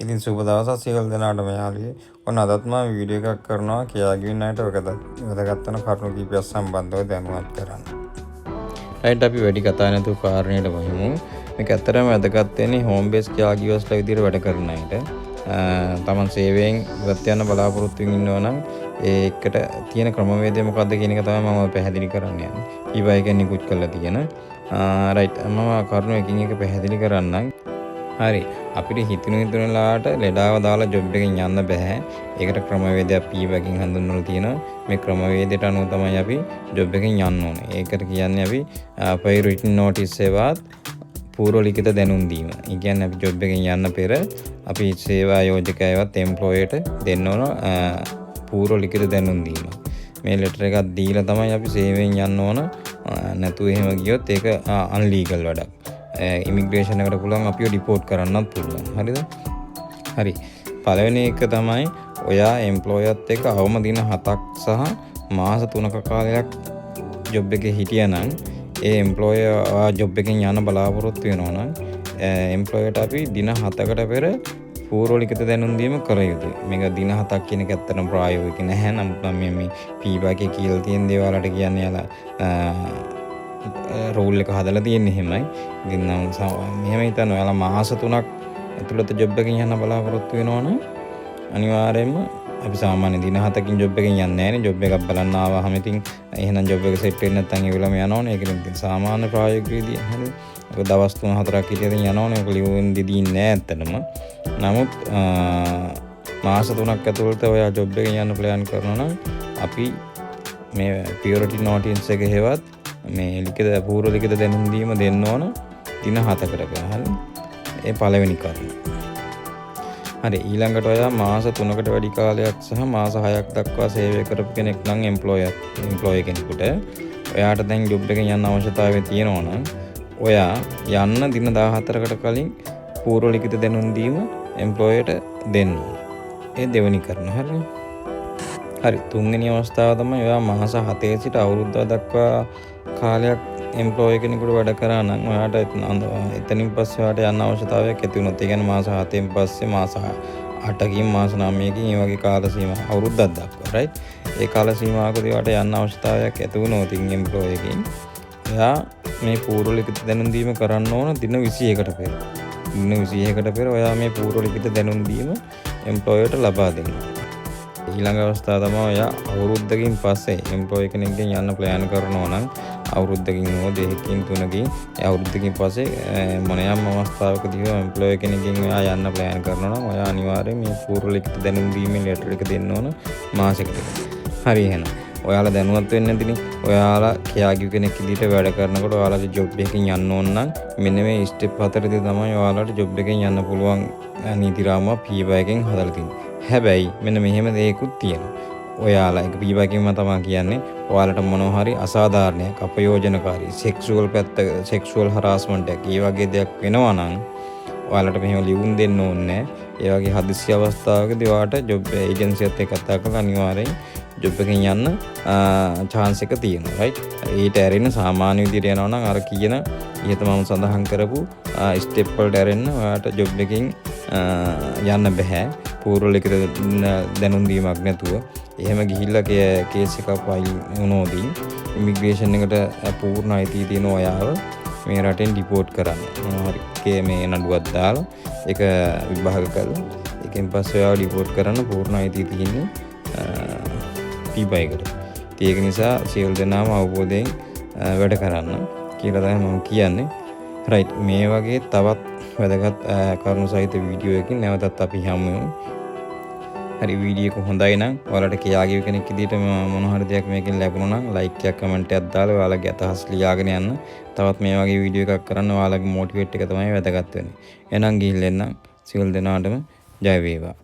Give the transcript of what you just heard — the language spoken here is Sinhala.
ඉතින් සුබ දවසක් සියලු දෙනාටම යාළුවෝ. ඔන්න අදත් මම වීඩියෝ එකක් කරනවා කියාගින්න අයට වැදගත් වෙන කරුණු කීපයක් සම්බන්ධව දැනුවත් කරන්න. රයිට් අපි වැඩි කතා නැතුව කාරණේට වහිමු. මේක ඇත්තටම වැදගත් වෙන්නේ හෝම් බේස් කියාගියර්ස්ලා විදිහට වැඩ කරන අයට. තමන් සේවයෙන් ඉවත් යන බලාපොරොත්තු වෙමින් ඉන්නවා නම් ඒකට තියෙන ක්‍රමවේදය මොකක්ද කියන එක තමයි මම පැහැදිලි කරන්න යන්නේ. ඊවා එක නිකුත් කරලා තියෙන. රයිට් මම කරුණු එකින් එක පැහැදිලි කරන්නම්. හරි අපිට හිතුණලාට ලෙඩාව දාලා ජොබ් එකෙන් යන්න බෑ. ඒකට ක්‍රමවේදයක් පීවකින් හඳුන්වලා තියෙනවා. මේ ක්‍රමවේදයට අනුව තමයි අපි ජොබ් එකෙන් යන්න ඕනේ. ඒකට කියන්නේ අපි prior written notice එකවත් පූර්ව ලිඛිත දැනුම් දීම. ඒ කියන්නේ අපි ජොබ් එකෙන් යන්න පෙර අපි සේවා යෝජකයවත් එම්ප්ලොයර්ට දෙන්න ඕන පූර්ව ලිඛිත දැනුම් දීම. මේ ලෙටර් එකක් දීලා තමයි අපි සේවයෙන් යන්න ඕන. නැතුව එහෙම ගියොත් ඒක අන්ලීගල් වැඩක්. ඉමිග්‍රේෂන් එකට පුළුවන් අපිව ඩිපෝට් කරන්නත් පුළුවන්. හරිද? හරි. පළවෙනි එක තමයි ඔයා එම්ප්ලොයර්ත් එක්ක අවම දින 7ක් සහ මාස 3ක කාලයක් ජොබ් එකේ හිටියනම් ඒ එම්ප්ලොයර් ජොබ් එකෙන් යන බලාපොරොත්තු වෙනවා නම් එම්ප්ලොයර්ට අපි දින 7කට පෙර පූර්ව ලිඛිත දැනුම් දීම කර යුතුයි. මේක දින 7ක් කියන එක ඇත්තටම ප්‍රායෝගික නැහැ. නමුත් මම මේ පීබාකේ කියලා තියෙන දේවල් වලට කියන්නේ යාලා රෝල් එක හදලා තියෙන්නේ එහෙමයි. ඉතින් නම් මෙහෙම හිතන්න ඔයාලා මාස 3ක් ඇතුළත ජොබ් එකකින් යන්න බලාපොරොත්තු වෙනවනම් අනිවාර්යයෙන්ම අපි සාමාන්‍ය දින 7කින් ජොබ් එකකින් යන්නේ නැහැ නේ. ජොබ් එකක් බලන්න ආවහම ඉතින් එහෙනම් ජොබ් එක සෙට් වෙන්නේ නැත්නම් ඒ වෙලාවම යනවනේ. ඒක ඉතින් සාමාන්‍ය ප්‍රායෝගික විදිය. හරිද? ඔක දවස් 3-4ක් හිටියදී යනවනේ. ඔක ලියුම් දෙදී නැහැ ඇත්තටම. නමුත් මාස 3ක් ඇතුළත ඔයා ජොබ් එකකින් යන්න ප්ලෑන් කරනවා නම් අපි මේ priority notice එක හේවත් මේ ලිඛිත පූර්ව ලිඛිත දැනුම් දීම දෙන්න ඕන දින 7කට පෙර. හරි. ඒ පළවෙනි කාරණය. හරි ඊළඟට ඔයා මාස 3කට වැඩි කාලයක් සහ මාස 6ක් දක්වා සේවය කරපු කෙනෙක් නම් එම්ප්ලොයර් කෙනෙකුට ඔයාට දැන් ජොබ් එකෙන් යන්න අවශ්‍යතාවය තියෙනවා නම් ඔයා යන්න දින 14කට කලින් පූර්ව ලිඛිත දැනුම් දීම එම්ප්ලොයර්ට දෙන්න ඕන. ඒ දෙවෙනි කාරණය. හරිද? හරි තුන්වෙනි අවස්ථාව තමයි ඔයා මාස 7 සිට අවුරුද්දක් දක්වා කාලයක් එම්ප්ලොයර් කෙනෙකුට වැඩ කරා නම් ඔයාට එතනින් පස්සේ ඔයාට යන්න අවශ්‍යතාවයක් ඇති වුණොත් ඒ කියන්නේ මාස 7න් පස්සේ මාස 8කින් මාස 9කින් මේ වගේ කාල සීමා අවුරුද්දක් දක්වා රයිට් ඒ කාල සීමාවකදී ඔයාට යන්න අවශ්‍යතාවයක් ඇති වුණොත් එම්ප්ලොයර් එකකින් එයා මේ පූර්ව ලිඛිත දැනුම් දීම කරන්න ඕන දින 21කට පෙර. දින 21කට පෙර ඔයා මේ පූර්ව ලිඛිත දැනුම් දීම එම්ප්ලොයර්ට ලබා දෙන්න. ඊළඟ අවස්ථාව තමයි ඔයා අවුරුද්දකින් පස්සේ එම්ප්ලොයර් කෙනෙක්ගෙන් යන්න ප්ලෑන් කරනවා නම් අවුරුද්දකින් හෝ දෙකකින් තුනකින් අවුරුද්දකින් පස්සේ මොනියම් අවස්ථාවකදී එම්ප්ලොයර් කෙනෙක්ගෙන් ඔයා යන්න ප්ලෑන් කරනවා නම් ඔයා අනිවාර්යයෙන් මේ පූර්ව ලිඛිත දැනුම් දීමේ ලෙටර් එක දෙන්න ඕන මාසෙකට. හරි එහෙනම් ඔයාලා දැනුවත් වෙන්න නැතිනේ. ඔයාලා කියාගිව කෙනෙක් විදිහට වැඩ කරනකොට ඔයාලට ජොබ් එකකින් යන්න ඕන නම් මෙන්න මේ ස්ටෙප් 4දී තමයි ඔයාලට ජොබ් එකකින් යන්න පුළුවන් නීති රාමුවක් පීබා එකෙන් හදලා තියෙන්නේ. හැබැයි මෙන්න මෙහෙම දේකුත් තියෙනවා. ඔයාලා එක පීබාකින්ම තමයි කියන්නේ ඔයාලට මොනවා හරි අසාධාරණයක් අපයෝජනකාරී සෙක්ෂුවල් පැත්ත සෙක්ෂුවල් හරාස්මන්ට් එකක් ඒ වගේ දෙයක් වෙනවා නම් ඔයාලට මෙහෙම ලියුම් දෙන්න ඕනේ. ඒ වගේ හදිසි අවස්ථාවකදී ඔයාලට ජොබ් ඒජන්සියත් එක්ක කතා කරලා අනිවාර්යෙන් ජොබ් එකකින් යන්න chance එක තියෙනවා right. ඊට ඇරෙන්න සාමාන්‍ය විදිහට යනවා නම් අර කියන ඉහත මම සඳහන් කරපු ස්ටෙප් වලට ඇරෙන්න ඔයාලට ජොබ් එකකින් යන්න බෑ. පූර්ව ලිඛිත දැනුම් දීමක් නැතුව එහෙම ගිහිල්ලා කේස් එකක් ෆයිල් වුණොදී ඉමිග්‍රේෂන් එකට පූර්ණ අයිතිය තියෙන ඔයාව මේ රටෙන් ඩිපෝට් කරන්න. හරි මේ නඩුවක් දාලා ඒක විභාග කරලා ඒකෙන් පස්සේ ඔයාව ඩිපෝට් කරන්න පූර්ණ අයිතිය තියෙන්නේ පීබා එකට. ඒක නිසා සියලු දෙනාම අවබෝධයෙන් වැඩ කරන්න කියලා තමයි මම කියන්නේ. රයිට් මේ වගේ තවත් වැදගත් කරුණු සහිත වීඩියෝ එකකින් නැවතත් අපි හමු වෙමු. හරි වීඩියෝ එක හොඳයි නම් ඔයාලට කියාගිව කෙනෙක් විදිහට මොන හරි දෙයක් මේකෙන් ලැබුණා නම් ලයික් එකක් කමෙන්ට් එකක් දාලා ඔයාලගේ අදහස් ලියාගෙන යන්න. තවත් මේ වගේ වීඩියෝ එකක් කරන්න ඔයාලගේ මොටිවේට් එක තමයි වැදගත් වෙන්නේ. එහෙනම් ගිහින් එන්න සියලු දෙනාටම ජය වේවා.